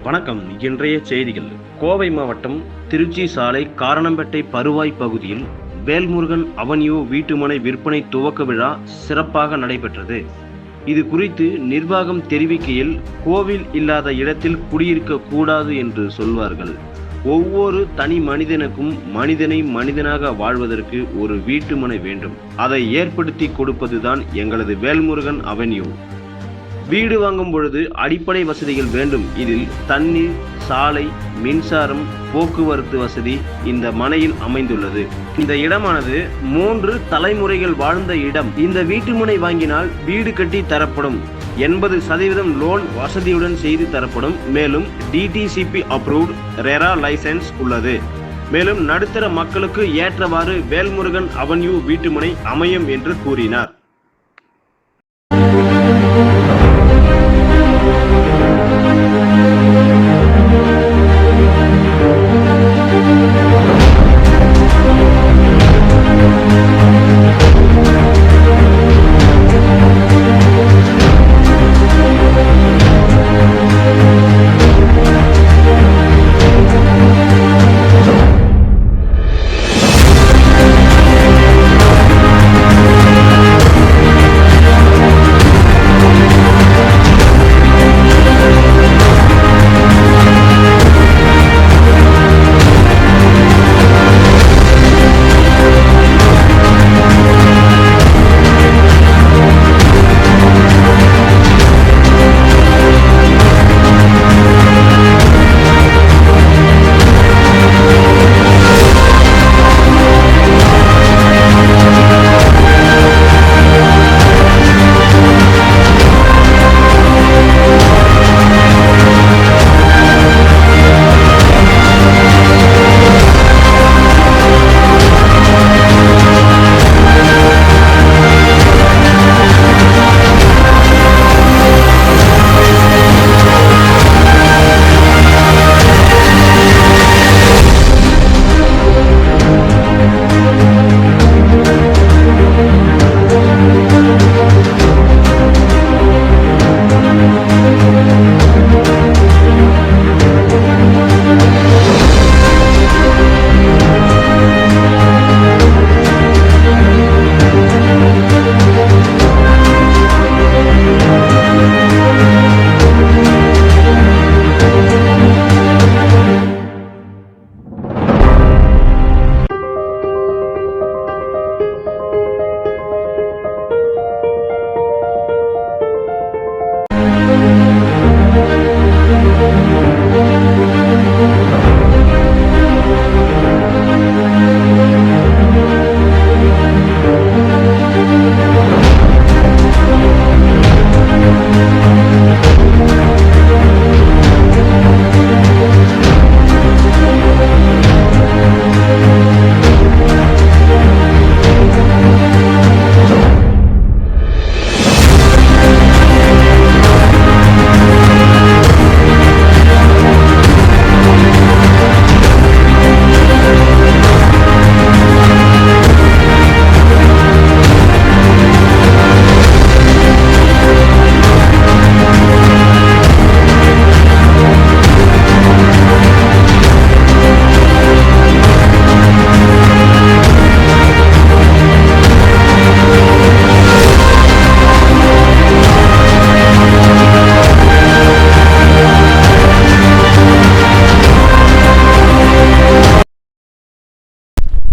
வணக்கம். இன்றைய செய்திகள். கோவை மாவட்டம் திருச்சி சாலை காரணம்பேட்டை பருவாய் பகுதியில் வேல்முருகன் அவென்யூ வீட்டுமனை விற்பனை துவக்க விழா சிறப்பாக நடைபெற்றது. இது குறித்து நிர்வாகம் தெரிவிக்கையில், கோவில் இல்லாத இடத்தில் குடியிருக்க கூடாது என்று சொல்வார்கள். ஒவ்வொரு தனி மனிதனுக்கும் மனிதனை மனிதனாக வாழ்வதற்கு ஒரு வீட்டுமனை வேண்டும். அதை ஏற்படுத்தி கொடுப்பதுதான் எங்களது வேல்முருகன் அவென்யூ. வீடு வாங்கும் பொழுது அடிப்படை வசதிகள் வேண்டும். இதில் தண்ணீர், சாலை, மின்சாரம், போக்குவரத்து வசதி இந்த மனையில் அமைந்துள்ளது. இந்த இடமானது 3 தலைமுறைகள் வாழ்ந்த இடம். இந்த வீட்டுமனை வாங்கினால் வீடு கட்டி தரப்படும். 80% லோன் வசதியுடன் செய்து தரப்படும். மேலும் டிடிசிபி அப்ரூவ்ட், ரெரா லைசன்ஸ் உள்ளது. மேலும் நடுத்தர மக்களுக்கு ஏற்றவாறு வேல்முருகன் அவென்யூ வீட்டுமனை அமையும் என்று கூறினார்.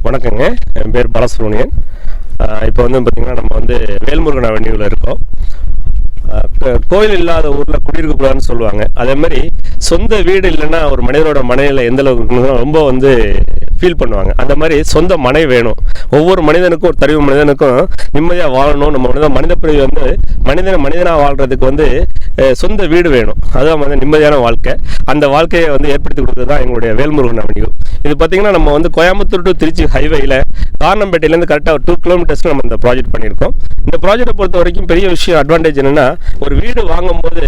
வணக்கங்க, என் பேர் பாலசுப்ரமணியன். இப்போ பார்த்தீங்கன்னா நம்ம வேல்முருகன் அவென்யூவில் இருக்கோம். கோயில் இல்லாத ஊரில் குடியிருக்கக்கூடாதுன்னு சொல்லுவாங்க. அதே மாதிரி சொந்த வீடு இல்லைன்னா ஒரு மனிதனோட மனையில் எந்த அளவுக்கு ரொம்ப ஃபீல் பண்ணுவாங்க. அந்த மாதிரி சொந்த மனை வேணும். ஒவ்வொரு மனிதனுக்கும், ஒரு தனிவு மனிதனுக்கும் நிம்மதியாக வாழணும். நம்ம மனித பிரிவு மனிதனாக வாழ்கிறதுக்கு சொந்த வீடு வேணும். அதுதான் நிம்மதியான வாழ்க்கை. அந்த வாழ்க்கையை ஏற்படுத்தி கொடுத்தது தான் எங்களுடைய வேல்முருகன் அவென்யூ. இது பார்த்திங்கன்னா நம்ம கோயம்புத்தூர் டு திருச்சி ஹைவேயில் காரணம்பேட்டையிலேருந்து கரெக்டாக ஒரு 2 கிலோமீட்டர்ஸ்க்கு நம்ம இந்த ப்ராஜெக்ட் பண்ணியிருக்கோம். இந்த ப்ராஜெக்டை பொறுத்த வரைக்கும் பெரிய விஷயம், அட்வான்டேஜ் என்னென்னா, ஒரு வீடு வாங்கும்போது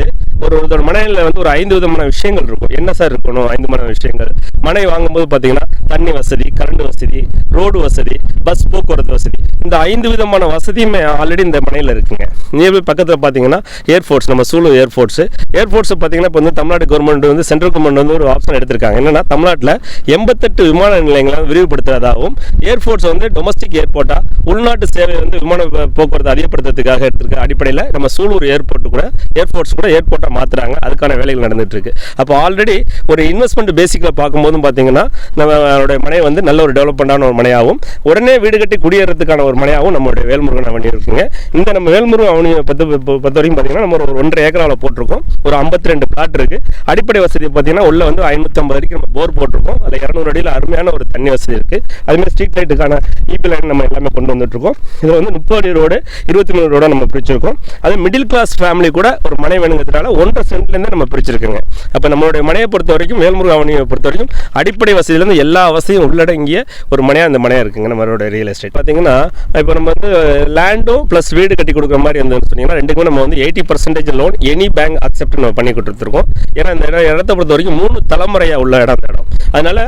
ஒரு மனையில் ஒரு 5 விதமான விஷயங்கள் இருக்கும். என்ன சார் இருக்கணும்? 5 விதமான விஷயங்கள். மனை வாங்கும்போது பார்த்தீங்கன்னா தண்ணி வசதி, கரண்ட் வசதி, ரோடு வசதி, பஸ் போக்குவரத்து வசதி, இந்த 5 விதமான வசதியுமே ஆல்ரெடி இந்த மனையில் இருக்குங்க. நியர்பை பக்கத்தில் பார்த்தீங்கன்னா ஏர்ஃபோர்ஸ், நம்ம சூலூர் ஏர்ஃபோர்ஸ் பார்த்தீங்கன்னா இப்போ வந்து தமிழ்நாடு கவர்மெண்ட் வந்து சென்ட்ரல் கவர்மெண்ட் வந்து ஒரு ஆப்ஷன் எடுத்திருக்காங்க. என்னன்னா தமிழ்நாட்டில் 88 விமான நிலையங்களை விரிவுபடுத்துவதாகவும் ஏர்ஃபோர்ஸ் வந்து டொமஸ்டிக் ஏர்போர்ட்டாக உள்நாட்டு சேவை வந்து விமான போக்குவரத்து அதிகப்படுத்துறதுக்காக எடுத்திருக்க அடிப்படையில் நம்ம சூலூர் ஏர்ஃபோர்ஸ் கூட ஏர்போர்ட்டாக மாற்றுறாங்க. அதுக்கான வேலைகள் நடந்துட்டு இருக்கு. அப்போ ஆல்ரெடி ஒரு இன்வெஸ்ட்மெண்ட் பேசிக்கில் பார்க்கும்போதும் பார்த்தீங்கன்னா நம்மளுடைய மனை வந்து நல்ல ஒரு டெவலப்மெண்டான ஒரு மனையாகவும் உடனே வீடு கட்டி குடியேறதுக்கான ஒரு மனையாகவும் நம்மளுடைய வேல்முருகன் அவனி இருக்குங்க. இந்த நம்ம வேல்முருகன் அவனியை பொறுத்த வரைக்கும் பார்த்தீங்கன்னா நம்ம ஒரு 1.5 ஏக்கராவில் போட்டிருக்கோம். ஒரு 52 பிளாட் இருக்கு. அடிப்படை வசதி பார்த்தீங்கன்னா உள்ள வந்து 550 வரைக்கும் நம்ம போர் போட்டிருக்கோம். அதில் 200 அடியில் அருமையான ஒரு தண்ணி வசதி இருக்கு. அதுமாதிரி ஸ்ட்ரீட் லைட்டுக்கான ஈபி லைன் நம்ம எல்லாமே கொண்டு வந்துட்டு இருக்கோம். இதில் வந்து 30 அடி ரோடு, 23 ரோட நம்ம பிரிச்சிருக்கோம். அது மிடில் கிளாஸ் ஃபேமிலி கூட ஒரு மனை வேணுங்கிறதுனால 1.5 சென்ட்லேருந்து நம்ம பிரிச்சிருக்கோங்க. அப்போ நம்மளுடைய மனையை பொறுத்த வரைக்கும் வேல்முருகன் அவனியை பொறுத்த வரைக்கும் அடிப்படை வசதியிலேருந்து எல்லா வசதியும் உள்ளடங்கிய ஒரு மனையாக அந்த மனையாக இருக்குங்க. நம்மளோட ரியல் எஸ்டேட் பார்த்தீங்கன்னா இப்போ நம்ம வந்து லேண்டும் ப்ளஸ் வீடு கட்டி கொடுக்குற மாதிரி இருந்ததுன்னு சொன்னீங்கன்னா ரெண்டுக்குமே நம்ம வந்து 80% லோன் எனி பேங்க் அக்செப்ட் நம்ம பண்ணி கொடுத்துருக்கோம். ஏன்னா இந்த இடத்தை பொறுத்த வரைக்கும் 3 தலைமுறையாக உள்ள இடம். அதனால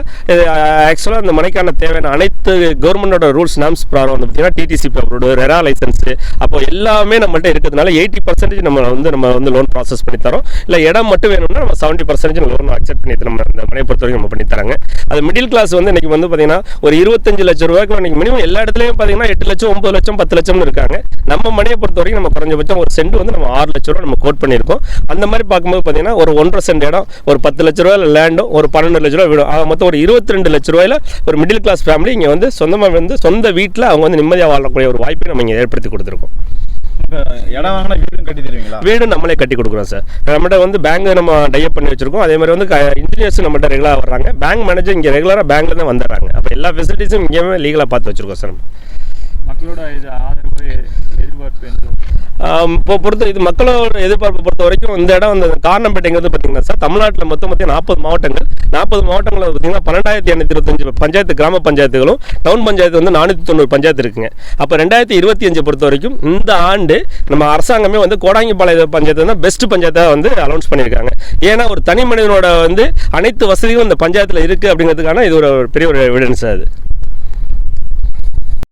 ஆக்சுவலாக அந்த மனைக்கான தேவையான அனைத்து கவர்மெண்டோட ரூல்ஸ் நாம்ஸ் ப்ராப்ளம் வந்து பார்த்தீங்கன்னா டிடிசி அப்ரூவ்டு, ரெரா லைசன்ஸு, அப்போ எல்லாமே நம்மகிட்ட இருக்கிறதுனால 80% நம்ம வந்து லோன் ப்ராசஸ் பண்ணி தரோம். இல்லை இடம் மட்டும் வேணும்னா நம்ம 70% லோன் அக்செப்ட் பண்ணி நம்ம இந்த மனையை பொறுத்த வரைக்கும் நம்ம பண்ணி தராங்க. அது மிடில் கிளாஸ் வந்து இன்னைக்கு வந்து பார்த்தீங்கன்னா ஒரு 25 லட்சம் ரூபாய்க்கு இன்னைக்கு மினிமம் எல்லா இடத்துலையும் பார்த்தீங்கன்னா 8 லட்சம், 9 லட்சம், 10 லட்சம்னு இருக்காங்க. நம்ம மனையை பொறுத்த வரைக்கும் நம்ம குறைஞ்சபட்சம் ஒரு சென்ட் வந்து நம்ம 6 லட்ச ரூபா நம்ம கோட் பண்ணியிருக்கோம். அந்த மாதிரி பார்க்கும்போது பார்த்தீங்கன்னா ஒரு 1.5 சென்ட் இடம், ஒரு 10 லட்ச ரூபாய் லேண்டும், ஒரு 12 லட்ச ரூபா வீடும், மொத்தம் ஒரு 22 லட்ச ரூபாயில் ஒரு மிடில் கிளாஸ் ஃபேமிலி இங்கே வந்து சொந்தமாக வந்து சொந்த வீட்டில் அவங்க வந்து நிம்மதியாக வாழக்கூடிய ஒரு வாய்ப்பை நம்ம இங்கே ஏற்படுத்தி கொடுத்துருக்கோம். இடம் வாங்கினா வீடும் கட்டி தருவீங்களா? வீடும் நம்மளே கட்டி கொடுக்குறோம் சார். நம்மகிட்ட வந்து பேங்க் நம்ம டைப் பண்ணி வச்சிருக்கோம். அதே மாதிரி வந்து இன்ஜினியர்ஸ் நம்மகிட்ட ரெகுலராக வர்றாங்க. பேங்க் மேனேஜர் இங்கே ரெகுலராக பேங்க்ல தான் வந்துடுறாங்க. அப்போ எல்லா ஃபெசிலிட்டிஸும் இங்கேயுமே லீகலாக பார்த்து வச்சிருக்கோம் சார். மக்களோட ஆதரவு எதிர்பார்ப்பு இப்போ இது மக்களோட எதிர்பார்ப்பை பொறுத்த வரைக்கும் இந்த இடம் வந்து காரணம்பேட்டைங்கிறது பார்த்தீங்கன்னா சார் தமிழ்நாட்டில் மொத்தம் 40 மாவட்டங்கள். 40 மாவட்டங்களில் பார்த்தீங்கன்னா 12,825 பஞ்சாயத்து, கிராம பஞ்சாயத்துகளும் டவுன் பஞ்சாயத்து வந்து 490 பஞ்சாயத்து இருக்குங்க. அப்போ 2025 பொறுத்த வரைக்கும் இந்த ஆண்டு நம்ம அரசாங்கமே வந்து கோடாங்கிபாளையம் பஞ்சாயத்து தான் பெஸ்ட் பஞ்சாயத்தாக வந்து அனௌன்ஸ் பண்ணியிருக்காங்க. ஏன்னா ஒரு தனி மனிதனோட வந்து அனைத்து வசதிகளும் இந்த பஞ்சாயத்தில் இருக்குது அப்படிங்கிறதுக்கான இது ஒரு பெரிய ஒரு எவிடன்ஸ் அது.